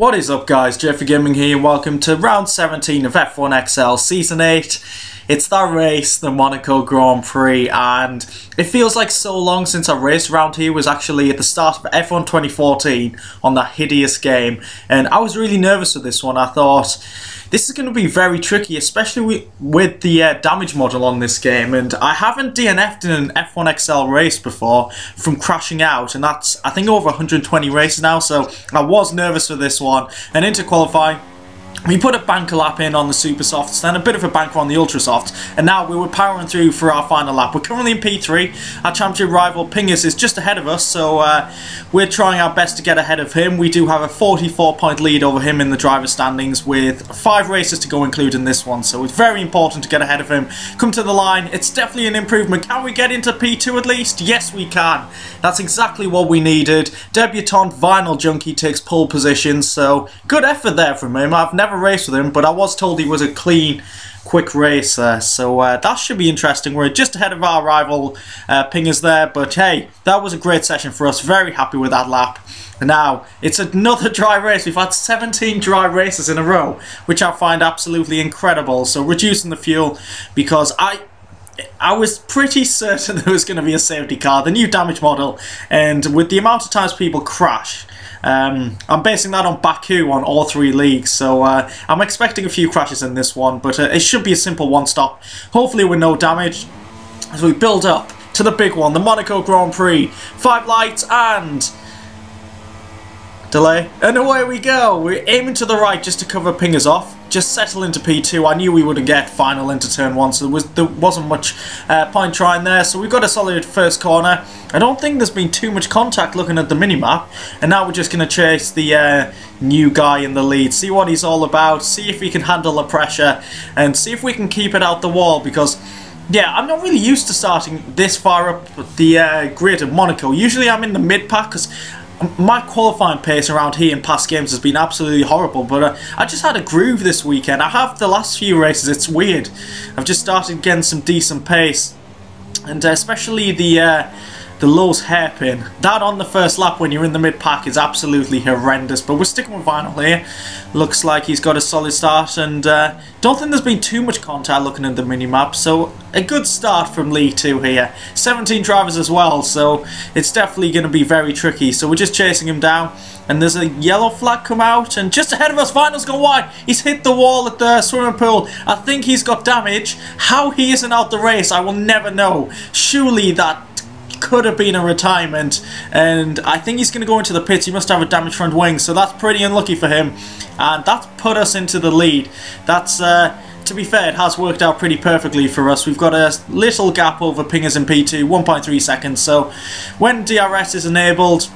What is up guys, JayFerGaming here and welcome to round 17 of F1XL Season 8. It's that race, the Monaco Grand Prix, and it feels like so long since I raced around here. It was actually at the start of F1 2014 on that hideous game, and I was really nervous for this one. I thought this is going to be very tricky, especially with the damage model on this game, and I haven't DNF'd in an F1XL race before from crashing out, and that's I think over 120 races now, so I was nervous for this one. And into qualifying, we put a banker lap in on the super softs, then a bit of a banker on the ultra softs, and now we were powering through for our final lap. We're currently in P3. Our championship rival Pingus is just ahead of us, so we're trying our best to get ahead of him. We do have a 44-point lead over him in the driver's standings with 5 races to go, including this one, so it's very important to get ahead of him. Come to the line, it's definitely an improvement. Can we get into P2 at least? Yes, we can. That's exactly what we needed. Debutant Vinyl Junkie takes pole position, so good effort there from him. I've never raced with him, but I was told he was a clean, quick racer, so that should be interesting. We're just ahead of our rival Pingers there, but hey, that was a great session for us. Very happy with that lap. Now it's another dry race. We've had 17 dry races in a row, which I find absolutely incredible. So reducing the fuel, because I was pretty certain there was going to be a safety car, the new damage model, and with the amount of times people crash, I'm basing that on Baku on all 3 leagues, so I'm expecting a few crashes in this one, but it should be a simple one stop, hopefully with no damage, as we build up to the big one, the Monaco Grand Prix. 5 lights and delay, and away we go. We're aiming to the right just to cover Pingers off, just settle into P2. I knew we wouldn't get final into turn 1, so there wasn't much point trying there. So we've got a solid first corner. I don't think there's been too much contact looking at the minimap, and now we're just going to chase the new guy in the lead, see what he's all about, see if he can handle the pressure, and see if we can keep it out the wall, because yeah, I'm not really used to starting this far up the grid of Monaco. Usually I'm in the mid-pack, because my qualifying pace around here in past games has been absolutely horrible, but I just had a groove this weekend. I have the last few races, it's weird. I've just started getting some decent pace, and especially the Lowe's hairpin. That on the first lap when you're in the mid-pack is absolutely horrendous, but we're sticking with Vinyl here. Looks like he's got a solid start, and don't think there's been too much contact looking at the minimap, so a good start from Lee too here. 17 drivers as well, so it's definitely going to be very tricky. So we're just chasing him down, and there's a yellow flag come out, and just ahead of us, Vinyl's gone wide. He's hit the wall at the swimming pool. I think he's got damage. How he isn't out the race, I will never know. Surely that could have been a retirement, and I think he's going to go into the pits. He must have a damaged front wing, so that's pretty unlucky for him, and that's put us into the lead. That's to be fair, it has worked out pretty perfectly for us. We've got a little gap over Pingers in P2, 1.3 seconds, so when DRS is enabled,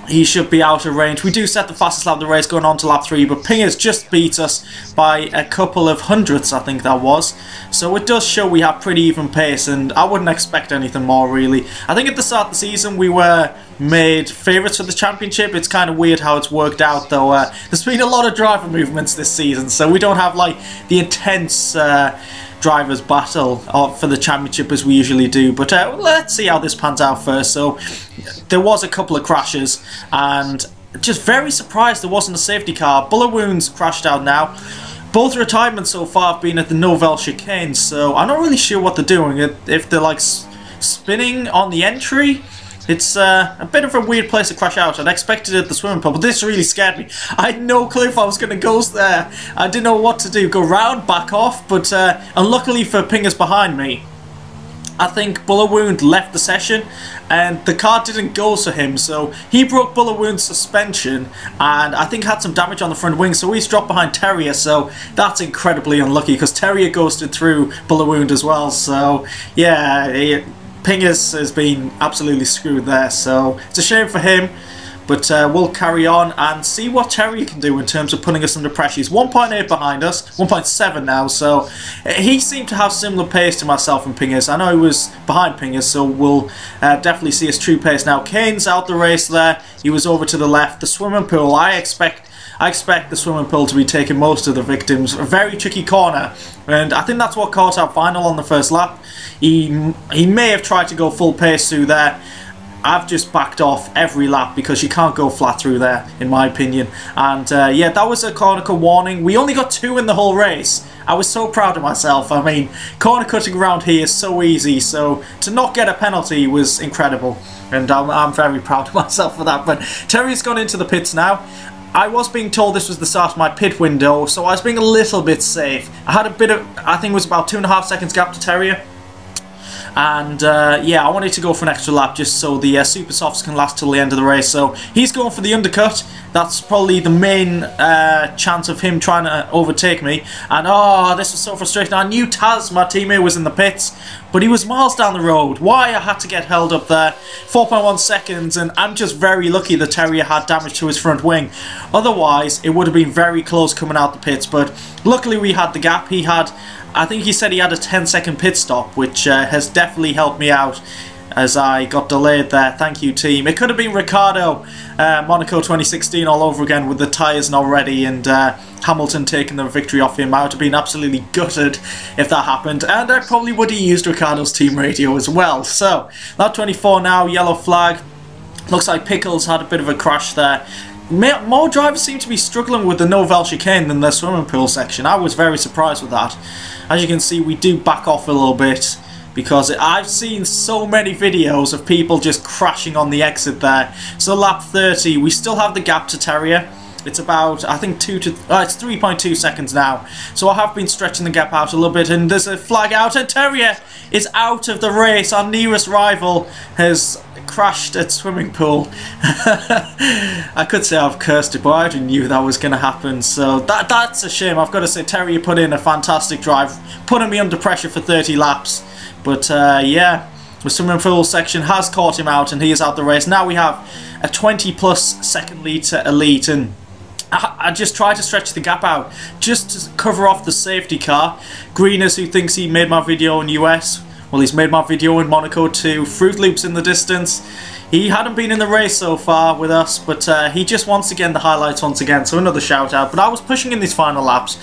he should be out of range. We do set the fastest lap of the race going on to lap 3, but Pingers just beat us by a couple of hundredths, I think that was. So it does show we have pretty even pace, and I wouldn't expect anything more really. I think at the start of the season we were made favourites for the championship. It's kind of weird how it's worked out though. There's been a lot of driver movements this season, so we don't have like the intense drivers battle for the championship as we usually do, but let's see how this pans out first. So there was a couple of crashes, and just very surprised there wasn't a safety car. Bullet Wounds crashed out now. Both retirements so far have been at the Novel chicane, so I'm not really sure what they're doing. If they're like spinning on the entry, it's a bit of a weird place to crash out. I'd expected it at the swimming pool, but this really scared me. I had no clue if I was going to go there. I didn't know what to do. Go round, back off, but unluckily for Pingers behind me, I think Bullet Wound left the session, and the car didn't go to him, so he broke Bullet Wound's suspension, and I think had some damage on the front wing, so he's dropped behind Terrier, so that's incredibly unlucky, because Terrier ghosted through Bullet Wound as well, so yeah, Pingers has been absolutely screwed there, so it's a shame for him, but we'll carry on and see what Terrier can do in terms of putting us under pressure. He's 1.8 behind us, 1.7 now, so he seemed to have similar pace to myself and Pingers. I know he was behind Pingers, so we'll definitely see his true pace now. Kane's out the race there, he was over to the left. The swimming pool, I expect the swimming pool to be taking most of the victims. A very tricky corner, and I think that's what caught out Vinyl on the first lap. He may have tried to go full pace through there. I've just backed off every lap because you can't go flat through there, in my opinion. And yeah, that was a corner cut warning. We only got 2 in the whole race. I was so proud of myself. I mean, corner cutting around here is so easy, so to not get a penalty was incredible. And I'm very proud of myself for that. But Terry's gone into the pits now. I was being told this was the start of my pit window, so I was being a little bit safe. I had a bit of, I think it was about 2.5 seconds gap to Terrier. And yeah, I wanted to go for an extra lap just so the super softs can last till the end of the race. So he's going for the undercut. That's probably the main chance of him trying to overtake me. And oh, this was so frustrating. I knew Taz, my teammate, was in the pits, but he was miles down the road. Why I had to get held up there? 4.1 seconds, and I'm just very lucky the Terrier had damage to his front wing. Otherwise, it would have been very close coming out the pits. But luckily we had the gap. He had, I think he said he had a 10-second pit stop, which has definitely helped me out as I got delayed there. Thank you, team. It could have been Ricciardo, Monaco 2016 all over again with the tyres not ready and Hamilton taking the victory off him. I would have been absolutely gutted if that happened, and I probably would have used Ricciardo's team radio as well. So, lap 24 now, yellow flag. Looks like Pickles had a bit of a crash there. More drivers seem to be struggling with the Novel chicane than the swimming pool section. I was very surprised with that. As you can see, we do back off a little bit because I've seen so many videos of people just crashing on the exit there. So lap 30, we still have the gap to Terrier. It's about, I think, it's 3.2 seconds now. So I have been stretching the gap out a little bit, and there's a flag out, and Terrier is out of the race. Our nearest rival has crashed at swimming pool. I could say I've cursed it, but I already knew that was going to happen. So that's a shame. I've got to say, Terrier put in a fantastic drive, putting me under pressure for 30 laps. But yeah, the swimming pool section has caught him out, and he is out the race. Now we have a 20+ second lead to Elite, and I just try to stretch the gap out just to cover off the safety car. Greeners, who thinks he made my video in US, well, he's made my video in Monaco too. Fruit Loops in the distance. He hadn't been in the race so far with us, but he just wants to get in the highlights once again, so another shout out. But I was pushing in these final laps.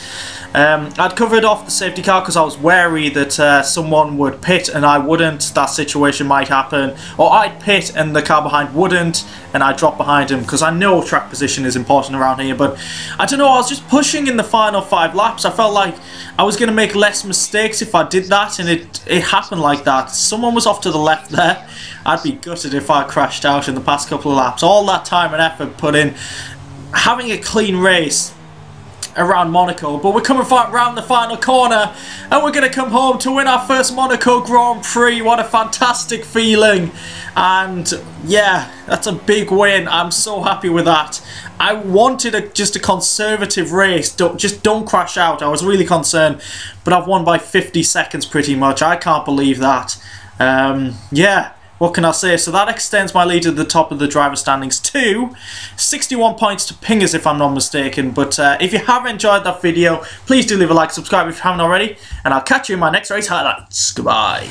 I'd covered off the safety car because I was wary that someone would pit and I wouldn't. That situation might happen. Or I'd pit and the car behind wouldn't, and I'd drop behind him because I know track position is important around here. But I don't know, I was just pushing in the final 5 laps. I felt like I was going to make less mistakes if I did that, and it happened like that. Someone was off to the left there. I'd be gutted if I crashed out in the past couple of laps. All that time and effort put in, having a clean race around Monaco, but we're coming around the final corner and we're going to come home to win our first Monaco Grand Prix. What a fantastic feeling, and yeah, that's a big win. I'm so happy with that. I wanted just a conservative race, just don't crash out. I was really concerned, but I've won by 50 seconds pretty much. I can't believe that. Yeah, what can I say? So that extends my lead to the top of the driver standings to 61 points to Pingers, if I'm not mistaken. But if you have enjoyed that video, please do leave a like, subscribe if you haven't already, and I'll catch you in my next race highlights. Goodbye.